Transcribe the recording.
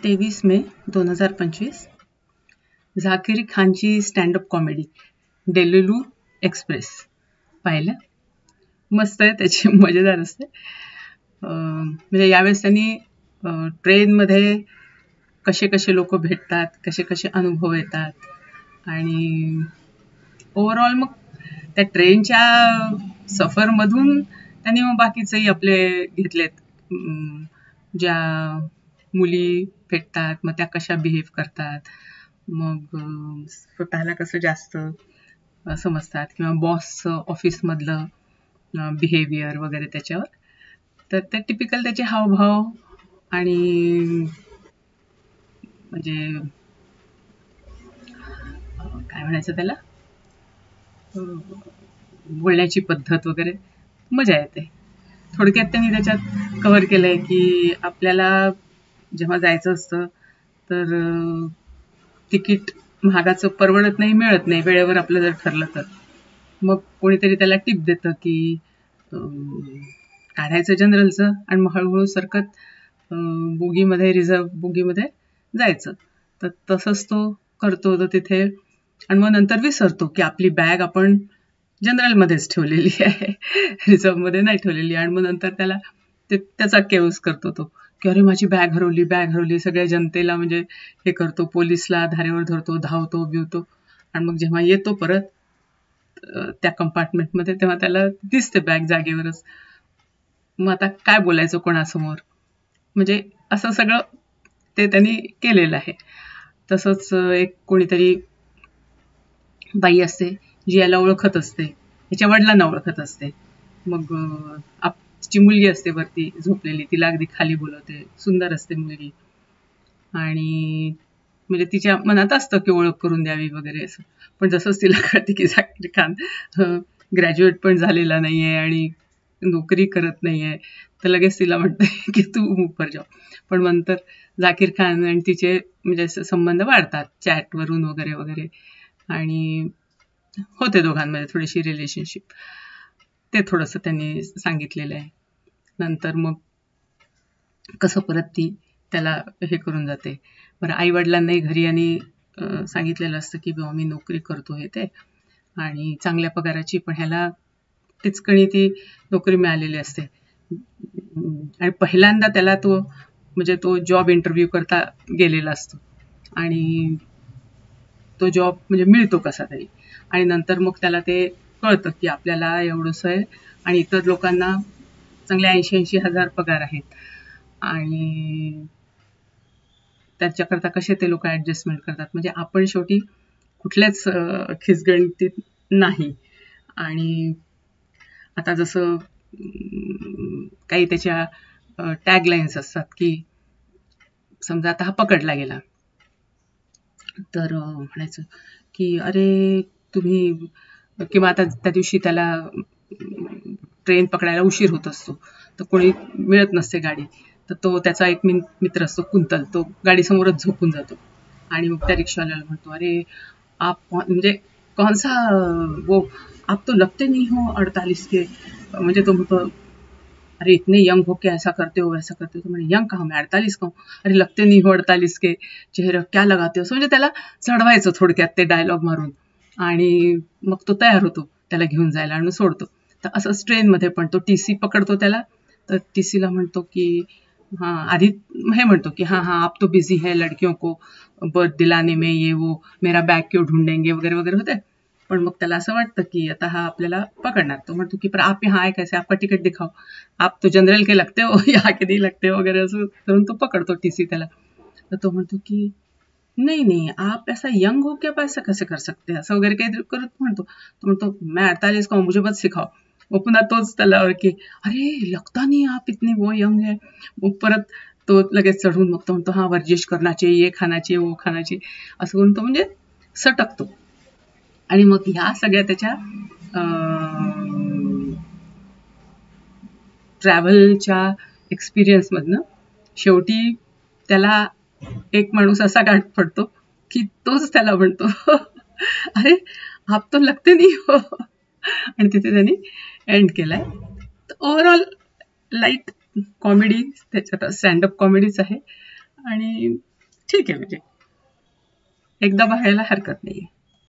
23 मे 2025 झाकीर खानची stand up comedy डेलुलू express पाहिलं. मस्त आहे, त्याची मजेदार असते. म्हणजे यावेळेस त्यांनी ट्रेनमध्ये कसे कसे लोक भेटतात, कसे कसे अनुभव येतात आणि ओव्हरऑल मग त्या ट्रेनच्या सफरमधून त्यांनी मग बाकीचेही आपले घेतलेत. ज्या मुली भेटतात मग त्या कशा बिहेव करतात, मग स्वतःला कसं जास्त समजतात किंवा बॉसचं ऑफिसमधलं बिहेवियर वगैरे त्याच्यावर. तर ते टिपिकल त्याचे हावभाव आणि म्हणजे काय म्हणायचं त्याला, बोलण्याची पद्धत वगैरे मजा येते. थोडक्यात त्यांनी त्याच्यात कव्हर केलंय की आपल्याला जेव्हा जायचं असतं तर तिकीट महागाचं परवडत नाही, मिळत नाही वेळेवर आपलं जर ठरलं तर. मग कोणीतरी त्याला टिप देतं की काढायचं जनरलचं आणि मग हळूहळू सरकत बोगीमध्ये, रिझर्व बोगीमध्ये जायचं. तर तसंच तो करतो तर तिथे, आणि मग नंतर विसरतो की आपली बॅग आपण जनरलमध्येच ठेवलेली आहे, रिझर्वमध्ये नाही ठेवलेली. आणि मग नंतर त्याला त्याचा केऊस करतो तो की अरे माझी बॅग हरवली, बॅग हरवली. सगळ्या जनतेला म्हणजे हे करतो, पोलिसला धारेवर धरतो, धावतो बिवतो. आणि मग जेव्हा येतो परत त्या कंपार्टमेंटमध्ये तेव्हा त्याला दिसते बॅग जागेवरच. मग आता काय बोलायचं कोणासमोर, म्हणजे असं सगळं ते त्यांनी केलेलं आहे. तसंच एक कोणीतरी बाई असते जी याला ओळखत असते, याच्या वडिलांना ओळखत असते. मग तिची मुलगी असते वरती झोपलेली, तिला अगदी खाली बोलवते. सुंदर असते मुलगी आणि म्हणजे तिच्या मनात असतं की ओळख करून द्यावी वगैरे असं. पण जसंच तिला कळते की झाकीर खान ग्रॅज्युएट पण झालेला नाहीये आणि नोकरी करत नाहीये, तर लगेच तिला म्हणते की तू ऊपर जाओ. पण नंतर झाकीर खान आणि तिचे म्हणजे संबंध वाढतात चॅटवरून वगैरे वगैरे, आणि होते दोघांमध्ये थोडीशी रिलेशनशिप. ते थोडंसं त्यांनी सांगितलेलं आहे. नंतर मग कसं परत ती त्याला हे करून जाते. बरं, आई वडिलांनाही घरी आणि सांगितलेलं असतं की बाबा मी नोकरी करतो हे ते, आणि चांगल्या पगाराची, पण ह्याला टिचकणी ती नोकरी मिळालेली असते. आणि पहिल्यांदा त्याला तो जॉब इंटरव्ह्यू करता गेलेला असतो आणि तो जॉब म्हणजे मिळतो कसा तरी. आणि नंतर मग त्याला ते कळतं की आपल्याला एवढंसं आहे आणि इतर लोकांना चांगले 80,000 पगार आहेत, आणि त्याच्याकरता कसे ते लोक ऍडजस्टमेंट करतात. म्हणजे आपण शेवटी कुठल्याच खिचगणतीत नाही. आणि आता जसं काही त्याच्या टॅगलाईन्स असतात की समजा आता हा पकडला गेला तर म्हणायचं की अरे तुम्ही, किंवा आता त्या दिवशी त्याला ट्रेन पकडायला उशीर होत असतो तर कोणी मिळत नसते गाडी, तर तो त्याचा एक मित्र असतो कुंतल, तो गाडीसमोरच झोपून जातो. आणि मग त्या रिक्षावाल्याला म्हणतो अरे आप म्हणजे कौन सा वो, आप तो लगते नहीं हो 48 के. म्हणजे तो म्हणतो अरे इतने यंग हो के ऐसा करते हो वैसा करते हो. तो म्हणे यंग कहा मैं 48 का हूँ. अरे लगते नहीं हो 48 के, चेहरा क्या लगाते हो. म्हणजे त्याला चढवायचं थोडक्यात ते डायलॉग मारून, आणि मग तो तयार होतो त्याला घेऊन जायला आणि सोडतो. तर असंच ट्रेनमध्ये पण तो टीसी पकडतो त्याला, तर टीसीला म्हणतो की हाँ आधी हे म्हणतो की हाँ हाँ आप तो बिझी है लड़कियों को बर्थ दिलाने में, ये वो मेरा बैग क्यों ढूंढेंगे वगैरे वगैरे होते. पण मग त्याला असं वाटतं की आता हा आपल्याला पकडणार. तो म्हणतो की पर आप यहाँ आए कैसे, आपका तिकीट दिखाओ, आप तो जनरल के लगते हो यहाँ के नहीं लगते वगैरे असं करून तो पकडतो टीसी त्याला. तर तो म्हणतो की नहीं नहीं आप ऐसा यंग हो क्या ऐसा कैसे कर सकते हैं, असं वगैरे काही करत म्हणतो. तो म्हणतो मैं 48 का हूँ मुझे मत सिखाओ. मग पुन्हा तोच त्याला की अरे लगता नहीं आप इतने वो यंग है. मग परत तो लगेच चढून मग तो म्हणतो हा वर्जिश करना चाहिए, ये खाना चाहिए, वो खाना चाहिए, असं करून तो म्हणजे सटकतो. आणि मग ह्या सगळ्या त्याच्या ट्रॅव्हलच्या एक्सपिरियन्समधनं शेवटी त्याला एक माणूस असा गाठ पडतो की तोच त्याला म्हणतो अरे आप तो लगते नहीं हो, आणि तिथे त्यांनी एंड केलाय. तर ओव्हरऑल लाईट कॉमेडी, त्याच्यात स्टँडअप कॉमेडीच आहे. आणि ठीक आहे, म्हणजे एकदा बघायला हरकत नाहीये.